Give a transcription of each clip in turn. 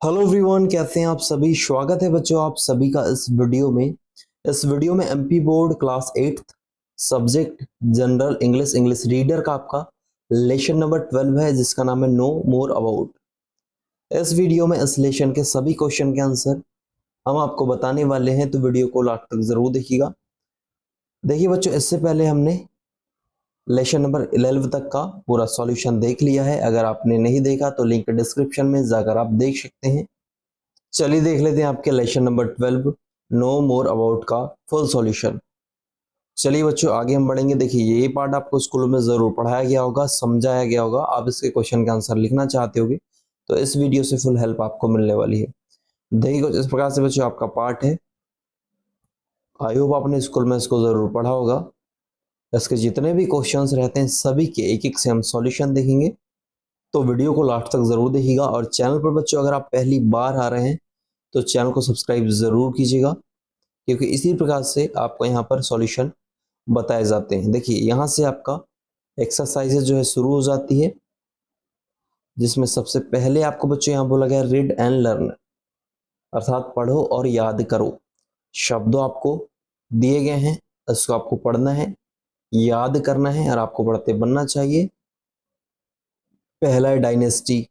Hello everyone, कैसे हैं आप सभी। स्वागत है बच्चों आप सभी का इस वीडियो में MP board class 8th subject general English reader का आपका लेसन नंबर 12 है, जिसका नाम है नो मोर अबाउट। इस वीडियो में इस लेसन के सभी क्वेश्चन के आंसर हम आपको बताने वाले हैं, तो वीडियो को लास्ट तक जरूर देखिएगा। देखिए बच्चों, इससे पहले हमने लेसन नंबर 11 तक का पूरा सॉल्यूशन देख लिया है। अगर आपने नहीं देखा तो लिंक डिस्क्रिप्शन में जाकर आप देख सकते हैं। चलिए देख लेते हैं आपके lesson number 12 no more about का फुल सॉल्यूशन। चलिए बच्चों आगे हम बढ़ेंगे। देखिए ये पार्ट आपको स्कूलों में जरूर पढ़ाया गया होगा, समझाया गया होगा। आप इसके क्वेश्चन का आंसर लिखना चाहते होगे तो इस वीडियो से फुल हेल्प आपको मिलने वाली है। देखिए कुछ इस प्रकार से बच्चों आपका पार्ट है। आई होप आपने स्कूल में इसको जरूर पढ़ा होगा। इसके जितने भी क्वेश्चंस रहते हैं सभी के एक एक से हम सॉल्यूशन देखेंगे, तो वीडियो को लास्ट तक जरूर देखिएगा। और चैनल पर बच्चों अगर आप पहली बार आ रहे हैं तो चैनल को सब्सक्राइब जरूर कीजिएगा, क्योंकि इसी प्रकार से आपको यहाँ पर सॉल्यूशन बताए जाते हैं। देखिए यहाँ से आपका एक्सरसाइजेज जो है शुरू हो जाती है, जिसमें सबसे पहले आपको बच्चों यहाँ बोला गया रीड एंड लर्न, अर्थात पढ़ो और याद करो। शब्दों आपको दिए गए हैं, इसको आपको पढ़ना है, याद करना है और आपको पढ़ते बनना चाहिए। पहला है डायनेस्टी,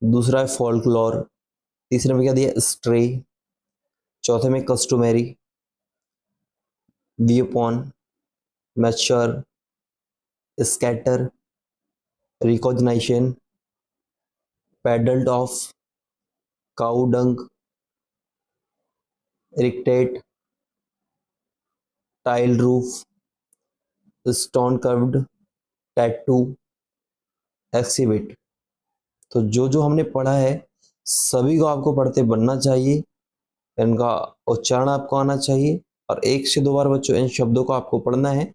दूसरा है फोल्कलोर, तीसरे में क्या दिया स्ट्रे, चौथे में customary, weapon, mature, scatter, recognition, paddled off, cow dung, रिक्टेट, tile roof, stone curved, tattoo, exhibit. तो जो जो हमने पढ़ा है सभी को आपको पढ़ते बनना चाहिए, इनका उच्चारण आपको आना चाहिए और एक से दो बार बच्चों इन शब्दों को आपको पढ़ना है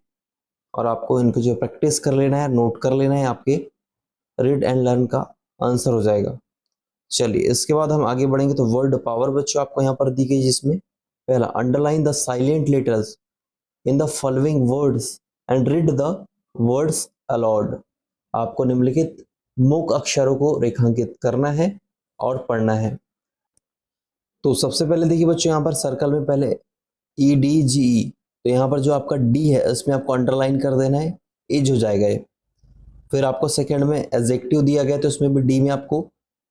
और आपको इनको जो प्रैक्टिस कर लेना है, नोट कर लेना है। आपके रीड एंड लर्न का आंसर हो जाएगा। चलिए इसके बाद हम आगे बढ़ेंगे। तो वर्ड पावर बच्चों आपको यहाँ पर दी गई, जिसमें पहला underline the silent letters in the following words and read the words allowed. आपको निम्नलिखित मूक अक्षरों को रेखांकित करना है और पढ़ना है। तो सबसे पहले देखिए बच्चों यहाँ पर सर्कल में पहले EDGE, तो यहाँ पर जो आपका डी है इसमें आपको अंडरलाइन कर देना है, एज हो जाएगा ये। फिर आपको सेकंड में एडजेक्टिव दिया गया तो उसमें भी डी में आपको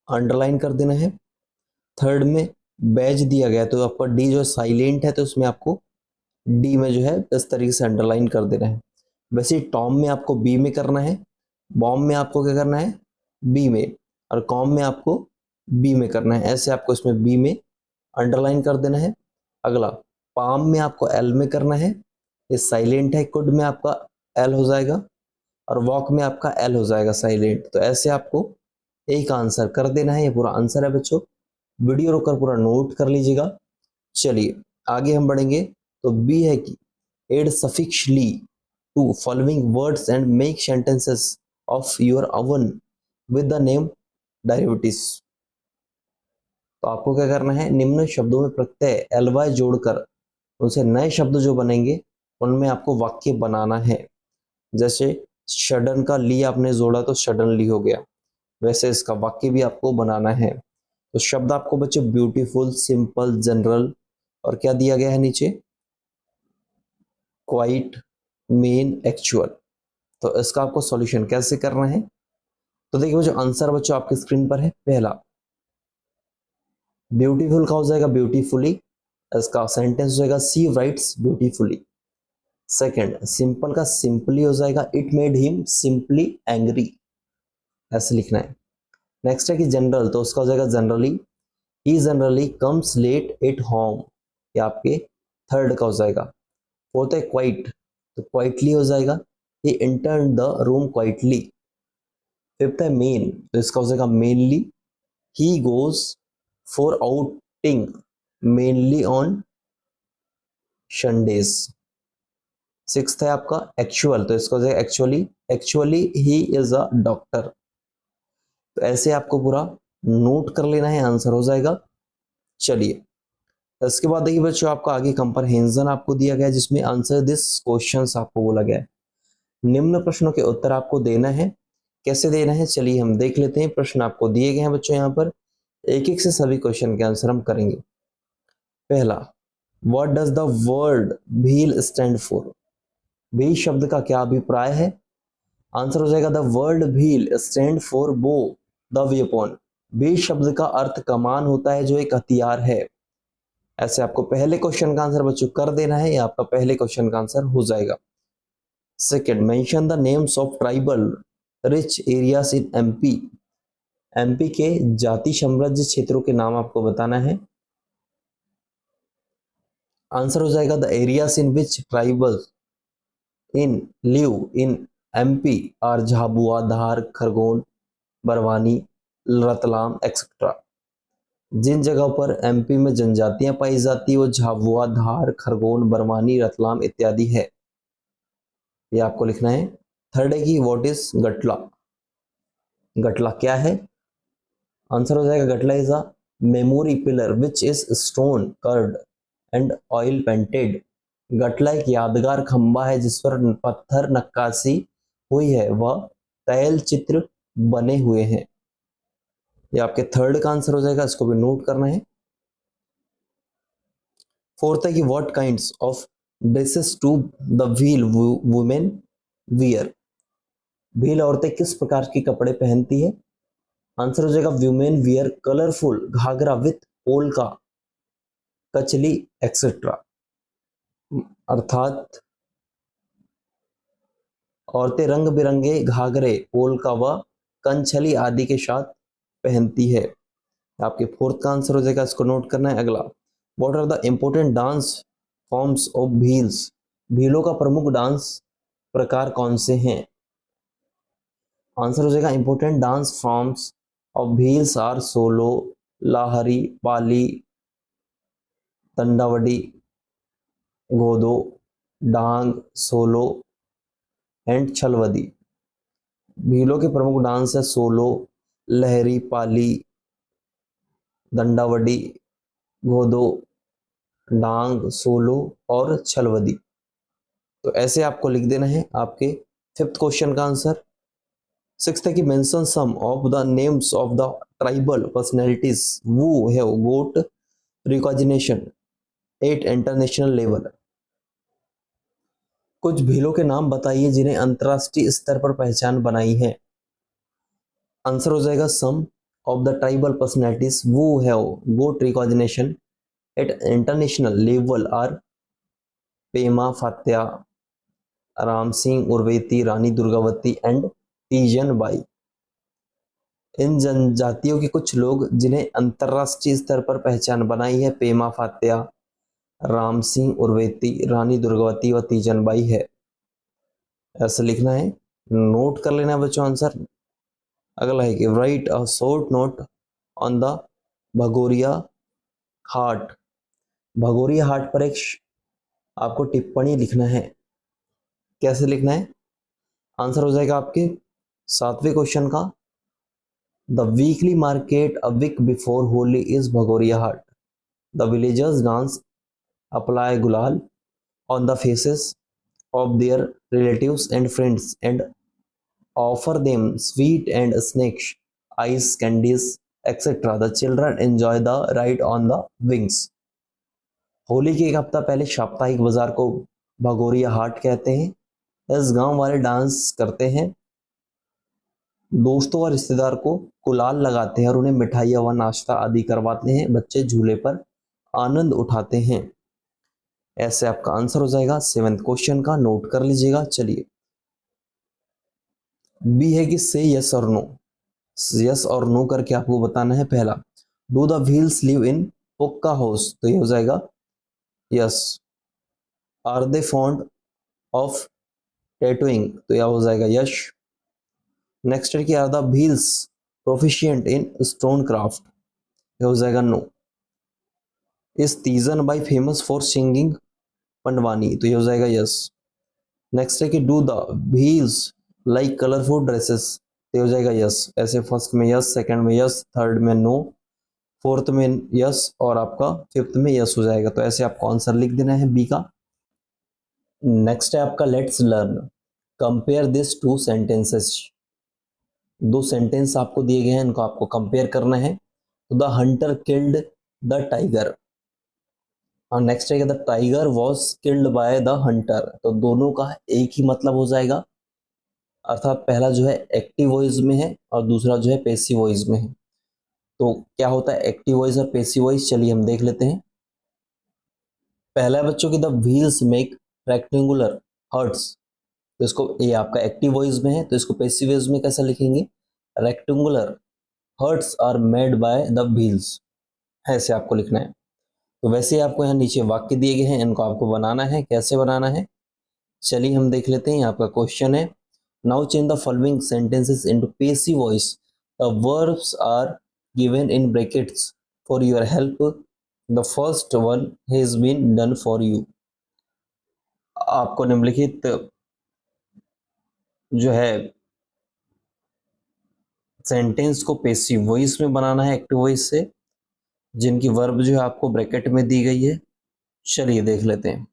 अंडरलाइन कर देना है। थर्ड में बैज दिया गया तो आपका डी जो साइलेंट है तो उसमें आपको डी में जो है इस तरीके से अंडरलाइन कर देना है। वैसे टॉम में आपको बी में करना है, बॉम में आपको क्या करना है बी में, और कॉम में आपको बी में करना है। ऐसे आपको इसमें बी में अंडरलाइन कर देना है। अगला पाम में आपको एल में करना है, ये साइलेंट है। कुड में आपका एल हो जाएगा और वॉक में आपका एल हो जाएगा साइलेंट। तो ऐसे आपको एक आंसर कर देना है। ये पूरा आंसर है बच्चों, वीडियो रोककर पूरा नोट कर लीजिएगा। चलिए आगे हम बढ़ेंगे। तो बी है कि add suffixes to following words and make sentences of your own with the name derivatives. तो आपको क्या करना है, निम्न शब्दों में प्रत्यय ly जोड़कर उनसे नए शब्द जो बनेंगे उनमें आपको वाक्य बनाना है। जैसे सडन का ली आपने जोड़ा तो सडनली हो गया, वैसे इसका वाक्य भी आपको बनाना है। तो शब्द आपको बच्चों ब्यूटीफुल, सिंपल, जनरल और क्या दिया गया है नीचे क्वाइट, मेन, एक्चुअल। तो इसका आपको सॉल्यूशन कैसे करना है, तो देखिए जो आंसर बच्चों आपकी स्क्रीन पर है। पहला ब्यूटीफुल का हो जाएगा ब्यूटीफुली, इसका सेंटेंस हो जाएगा सी राइट्स ब्यूटीफुली। सेकंड सिंपल का सिंपली हो जाएगा it made him simply angry, ऐसे लिखना है। नेक्स्ट है कि जनरल, तो उसका हो जाएगा generally, he generally comes late at home, ये आपके थर्ड का हो जाएगा। फोर्थ है क्वाइट, तो क्वाइटली हो जाएगा, he entered the room quietly. Fifth है मेन, तो इसका हो जाएगा mainly, he goes for outing mainly on Sundays. Sixth है आपका एक्चुअल, तो इसका हो जाएगा actually, actually he is a doctor. तो ऐसे आपको पूरा नोट कर लेना है, आंसर हो जाएगा। चलिए इसके बाद देखिए बच्चों आपका आगे कंप्रहेंशन आपको दिया गया है, जिसमें आंसर दिस क्वेश्चंस आपको बोला गया है। निम्न प्रश्नों के उत्तर आपको देना है। कैसे देना है चलिए हम देख लेते हैं। प्रश्न आपको दिए गए हैं बच्चों यहाँ पर। एक एक से सभी क्वेश्चन के आंसर हम करेंगे। पहला, what does the word Bhil stand for? Bhil शब्द का क्या अभिप्राय है? आंसर हो जाएगा the word Bhil stand for बो द वेपन। भील शब्द का अर्थ कमान होता है जो एक हथियार है। ऐसे आपको पहले क्वेश्चन का आंसर बच्चों कर देना है, या आपका पहले क्वेश्चन का आंसर हो जाएगा। Second, mention the names of tribal rich areas in MP. MP के जाति समृद्ध क्षेत्रों के नाम आपको बताना है। आंसर हो जाएगा the areas in which tribal in live in MP are Jhabua, Dhar, Khargone, Barwani, Ratlam etcetera. जिन जगहों पर एमपी में जनजातियां पाई जाती है वो झाबुआ, धार, खरगोन, बरवानी, रतलाम इत्यादि है। ये आपको लिखना है। थर्ड है कि व्हाट इज गटला? गटला क्या है? आंसर हो जाएगा Gatla is a memory pillar which is stone carved and oil painted. Gatla एक यादगार खंबा है जिस पर पत्थर नक्काशी हुई है, वह तैल चित्र बने हुए हैं। ये आपके थर्ड का आंसर हो जाएगा, इसको भी नोट करना है। फोर्थ है कि what kinds of dresses do the Bhil women wear? Bhil औरतें किस प्रकार के कपड़े पहनती है? आंसर हो जाएगा women wear colourful ghagra with polka, kachli etcetera. अर्थात औरतें रंग बिरंगे घाघरे, पोलका व कंछली आदि के साथ पहनती है। आपके फोर्थ का आंसर हो जाएगा, इसको नोट करना है। अगला, what are the important dance forms of Bhils? भीलों का प्रमुख डांस प्रकार कौन से हैं? आंसर हो जाएगा important dance forms of Bhils are Solo, Lahri, Pali, Tandavadi, Godo, Dang, solo and छलवदी। भीलों के प्रमुख डांस है सोलो, लहरी, पाली, दंडावडी, गोदो, डांग, सोलो और छलवदी। तो ऐसे आपको लिख देना है आपके फिफ्थ क्वेश्चन का आंसर। सिक्स्थ है कि mention some of the names of the tribal personalities who have got recognition at international level. कुछ भीलों के नाम बताइए जिन्हें अंतरराष्ट्रीय स्तर पर पहचान बनाई है। आंसर हो जाएगा some of the tribal personalities who have got recognition at international level are Pema Fatya, Ram Singh Urveti, Rani Durgavati and Teejan Bai. इन जनजातियों के कुछ लोग जिन्हें अंतरराष्ट्रीय स्तर पर पहचान बनाई है पेमा फात्या, राम सिंह उर्वेती, रानी दुर्गावती व तीजन बाई है। ऐसा लिखना है, नोट कर लेना बच्चों आंसर। अगला है कि write a short note on the Bhagoria Haat. Bhagoria Haat पर एक आपको टिप्पणी लिखना है। कैसे लिखना है? आंसर हो जाएगा आपके सातवें क्वेश्चन का, the weekly market a week before Holi is Bhagoria haat. The villagers dance, apply gulal on the faces of their relatives and friends and offer them sweet and snacks, ice, candies, etc. The children enjoy the ride on the wings. Holi के एक हफ्ता पहले साप्ताहिक बाजार को भगोरिया हाट कहते हैं। इस गांव वाले डांस करते हैं, दोस्तों और रिश्तेदार को गुलाल लगाते हैं और उन्हें मिठाइयाँ व नाश्ता आदि करवाते हैं। बच्चे झूले पर आनंद उठाते हैं। ऐसे आपका आंसर हो जाएगा सेवेंथ क्वेश्चन का, नोट कर लीजिएगा। चलिए, बी है कि से यस और नो। यस और नो करके आपको बताना है। पहला, do the Bhils live in pucca house? तो ये हो जाएगा yes. Are they fond of tattooing? तो यह हो जाएगा यश। नेक्स्ट है कि are the Bhils proficient in stone craft? ये हो जाएगा no. Is Teejan Bai famous for singing Pandavani? तो ये हो जाएगा यस। नेक्स्ट है कि do the Bhils like colourful dresses? तो हो जाएगा यस। ऐसे फर्स्ट में यस, सेकंड में यस, थर्ड में नो, फोर्थ में यस और आपका फिफ्थ में यस हो जाएगा। तो ऐसे आपको आंसर लिख देना है बी का। नेक्स्ट है आपका let's learn compare this two sentences. दो सेंटेंस आपको दिए गए हैं, इनको आपको कंपेयर करना है। तो the Hunter killed the tiger. और नेक्स्ट है the tiger was killed by the Hunter. तो दोनों का एक ही मतलब हो जाएगा, अर्थात पहला जो है एक्टिव वॉइस में है और दूसरा जो है पैसिव वॉइस में है। तो क्या होता है एक्टिव वॉइस और पैसिव वॉइस, चलिए हम देख लेते हैं। पहला है बच्चों की the Bhils make rectangular huts. तो इसको, ये आपका एक्टिव वॉइस में है, तो इसको पैसिव वॉइस में कैसा लिखेंगे, rectangular huts are made by the Bhils, ऐसे आपको लिखना है। तो वैसे ही आपको यहाँ नीचे वाक्य दिए गए हैं, इनको आपको बनाना है। कैसे बनाना है, चलिए हम देख लेते हैं। आपका क्वेश्चन है, now change the following sentences into passive voice, the verbs are given in brackets for your help, the first one has been done for you. आपको निम्नलिखित जो है सेंटेंस को पैसिव वॉइस में बनाना है एक्टिव वॉइस से, जिनकी वर्ब जो है आपको ब्रैकेट में दी गई है। चलिए देख लेते हैं।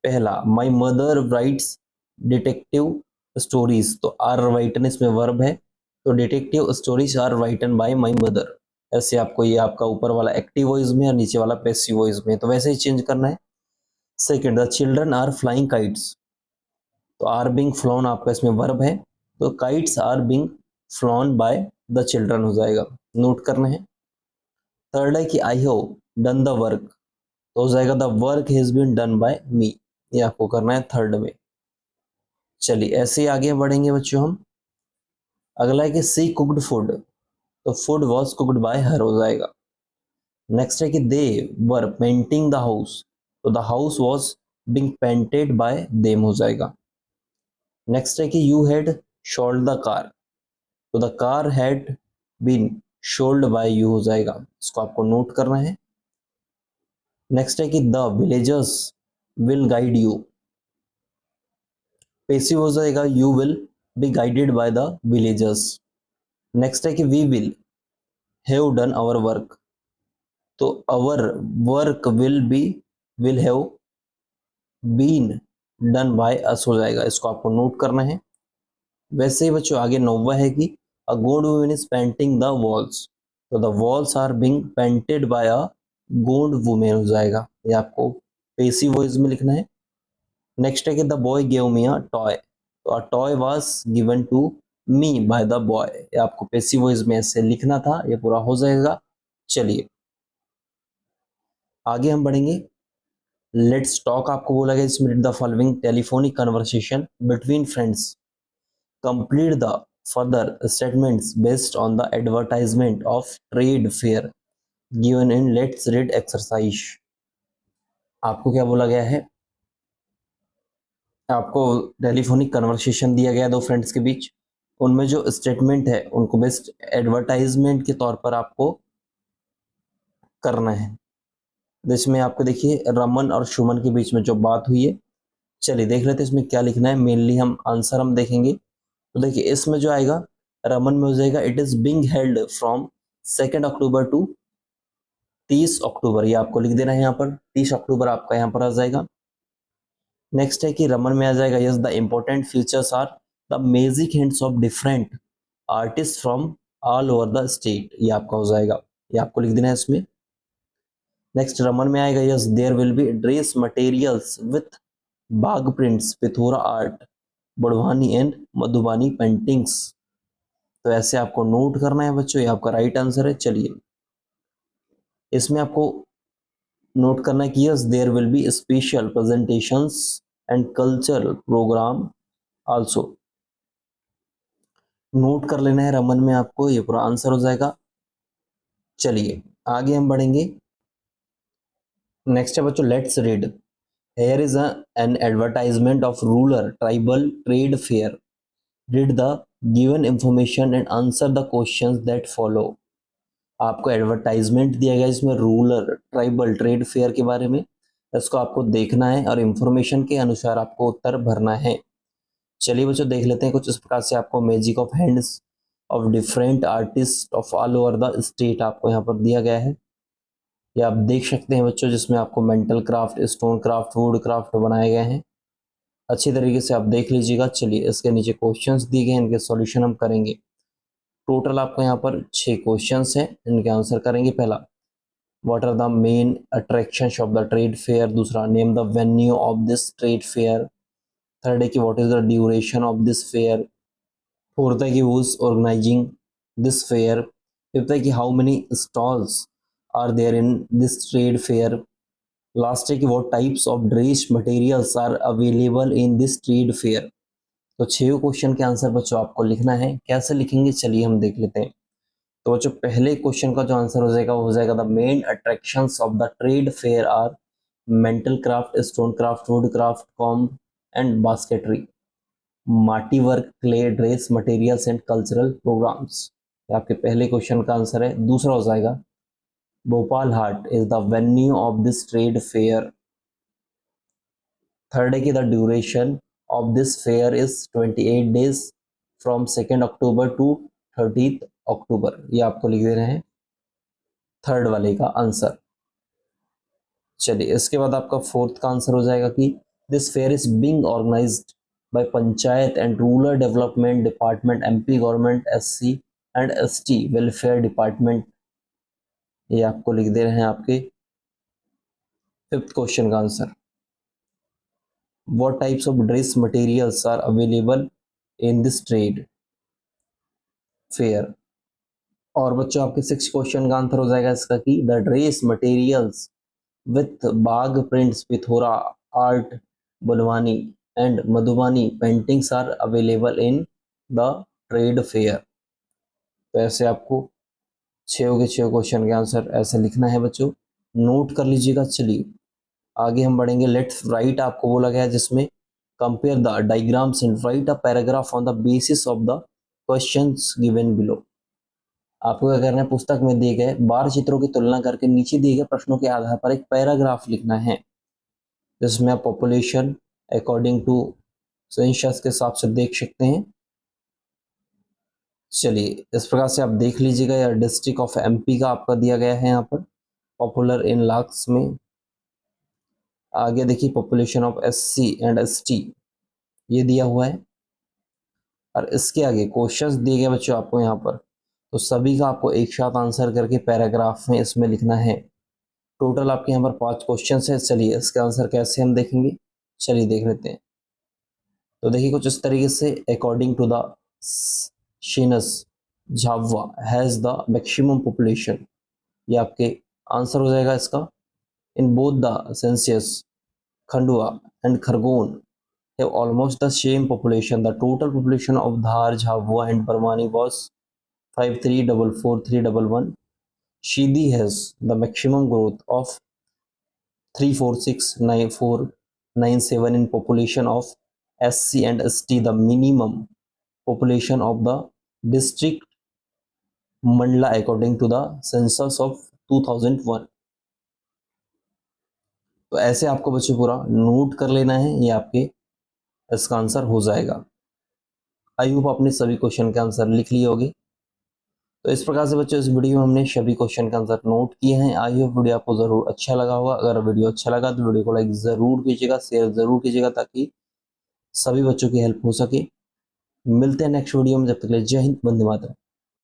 पहला, my mother writes detective stories. तो आर राइटन इसमें वर्ब है, तो detective stories are written by my mother. ऐसे आपको, ये आपका ऊपर वाला एक्टिव वॉइस में और नीचे वाला पैसिव वॉइस में, तो वैसे ही चेंज करना है। Second, the children are flying kites. तो आर बिंग फ्लॉन आपका इसमें वर्ब है, तो kites are being flown by the children हो जाएगा, नोट करना है। थर्ड है कि I have done the work. तो हो जाएगा the work has been done by me, ये आपको करना है थर्ड में। चलिए ऐसे ही आगे बढ़ेंगे बच्चों हम। अगला है कि सी कुक्ड फूड, तो food was cooked by her हो जाएगा। नेक्स्ट है कि they were painting the house, तो the house was being painted by them हो जाएगा। नेक्स्ट है कि you had sold the car, तो the car had been sold by you हो जाएगा, इसको आपको नोट करना है। नेक्स्ट है कि the villagers will guide you, passive हो जाएगा, you will be guided by the villagers. Next है कि we will have done our work, तो our work will have been done by us हो जाएगा, इसको आपको नोट करना है। वैसे ही बच्चों आगे नौवा है कि a good woman is painting the walls, तो the walls are being painted by a good woman हो जाएगा, ये आपको पैसिव वॉइस में लिखना है। नेक्स्ट है कि the boy give me a toy, तो a toy was given to me by the boy, ये आपको पैसिव वॉइस में ऐसे लिखना था, ये पूरा हो जाएगा। चलिए आगे हम बढ़ेंगे। लेट्स टॉक आपको बोला गया, इसमें the following telephonic conversation between friends, complete the further statements based on the advertisement of trade fair given in let's read exercise. आपको क्या बोला गया है, आपको टेलीफोनिक कन्वर्सेशन दिया गया दो फ्रेंड्स के बीच, उनमें जो स्टेटमेंट है उनको बेस्ट एडवर्टाइजमेंट के तौर पर आपको करना है। जिसमें आपको देखिए रमन और सुमन के बीच में जो बात हुई है, चलिए देख लेते हैं इसमें क्या लिखना है। मेनली हम आंसर हम देखेंगे, तो देखिए इसमें जो आएगा रमन में हो जाएगा it is being held from 2 October to 30 October, ये आपको लिख देना है यहाँ पर, 30 अक्टूबर आपका यहाँ पर आ जाएगा। नेक्स्ट है कि रमन में आ जाएगा yes the important features are the music hands of different artist from all over the state, ये आपका हो जाएगा, ये आपको लिख देना है इसमें। नेक्स्ट रमन में आएगा yes there will be dress materials with Bagh prints Pithora art Budhwani and Madhubani paintings, तो ऐसे आपको नोट करना है बच्चों, ये आपका राइट आंसर है। चलिए इसमें आपको नोट करना है कि yes there will be special presentations and cultural program also, note कर लेना है रमन में आपको, ये पूरा आंसर हो जाएगा। चलिए आगे हम बढ़ेंगे। नेक्स्ट है बच्चों let's read, here is an advertisement of rural tribal trade fair, read the given information and answer the questions that follow. आपको एडवर्टाइजमेंट दिया गया इसमें रूरल ट्राइबल ट्रेड फेयर के बारे में, इसको आपको देखना है और इंफॉर्मेशन के अनुसार आपको उत्तर भरना है। चलिए बच्चों देख लेते हैं, कुछ इस प्रकार से आपको magic of hands of different artist of all over the state आपको यहाँ पर दिया गया है, ये आप देख सकते हैं बच्चों, जिसमें आपको mental craft, stone craft, wood craft बनाए गए हैं, अच्छी तरीके से आप देख लीजिएगा। चलिए इसके नीचे क्वेश्चंस दिए गए हैं, इनके सॉल्यूशन हम करेंगे। टोटल आपको यहाँ पर 6 क्वेश्चंस हैं, इनके आंसर करेंगे। पहला, what are the main attractions of the trade fair. दूसरा, name the venue of this trade fair. Third है कि what is the duration of this fair. Fourth है कि who is organising this fair. Fifth है कि how many stalls are there in this trade fair. Last है कि what types of dress materials are available in this trade fair. तो 6 question के answer बच्चों आपको लिखना है। कैसे लिखेंगे चलिए हम देख लेते हैं। तो बच्चों पहले क्वेश्चन का जो आंसर हो जाएगा वो हो जाएगा the main attractions of the trade fair are metal craft, stone craft, wood craft, comb and basketry, mati work, clay, dress materials and cultural programmes. आपके पहले क्वेश्चन का आंसर है। दूसरा हो जाएगा Bhopal Haat is the venue of this trade fair. Third है कि the duration of this fair is 28 days from 2 October to 30 October. ये आपको लिख दे रहे हैं थर्ड वाले का आंसर। चलिए इसके बाद आपका फोर्थ का आंसर हो जाएगा कि this fair is being organised by panchayat and rural development department, MP government, SC and ST welfare department. ये आपको लिख दे रहे हैं आपके फिफ्थ क्वेश्चन का answer. What types of dress materials are available in this trade fair? और बच्चों आपके सिक्स क्वेश्चन का आंसर हो जाएगा इसका कि the dress materials with Bagh prints, Pithora art, Bulwani and Madhubani paintings are available in the trade fair. तो ऐसे आपको 6 के 6 क्वेश्चन के आंसर ऐसे लिखना है बच्चों, नोट कर लीजिएगा। चलिए आगे हम बढ़ेंगे। लेट्स राइट आपको बोला गया है जिसमें compare the diagrams and right a paragraph on the basis of the questions given below. आपको क्या करना है, पुस्तक में दिए गए बार चित्रों की तुलना करके नीचे दिए गए प्रश्नों के आधार पर एक पैराग्राफ लिखना है, जिसमें आप पॉपुलेशन अकॉर्डिंग टू सेंसस के हिसाब से देख सकते हैं। चलिए इस प्रकार से आप देख लीजिएगा। या डिस्ट्रिक्ट ऑफ एमपी का आपका दिया गया है यहाँ पर पॉपुलर इन लाख्स में। आगे देखिए population of SC and ST ये दिया हुआ है, और इसके आगे क्वेश्चंस दिए गए बच्चों आपको यहाँ पर। तो सभी का आपको एक साथ आंसर करके पैराग्राफ में इसमें लिखना है। टोटल आपके यहाँ पर 5 क्वेश्चंस है। चलिए इसके आंसर कैसे हम देखेंगे, चलिए देख लेते हैं। तो देखिए कुछ इस तरीके से, according to the census Jhabua has the maximum population. ये आपके आंसर हो जाएगा इसका। In both the census Khandwa and Khargone have almost the same population. The total population of Dhar, Jhabua and Barwani was 5344,311. Shidi has the maximum growth of 346,9497 in population of SC and ST. The minimum population of the district Mandla according to the census of 2001. तो ऐसे आपको बच्चों पूरा note कर लेना है, ये आपके इसका आंसर हो जाएगा। आई होप आपने सभी क्वेश्चन के आंसर लिख लिए होंगे। तो इस प्रकार से बच्चों इस वीडियो में हमने सभी क्वेश्चन के आंसर नोट किए हैं। आई होप वीडियो आपको जरूर अच्छा लगा होगा। अगर वीडियो अच्छा लगा तो वीडियो को लाइक जरूर कीजिएगा, शेयर जरूर कीजिएगा, ताकि सभी बच्चों की हेल्प हो सके। मिलते हैं नेक्स्ट वीडियो में, जब तक के लिए जय हिंद, वंदे मातरम।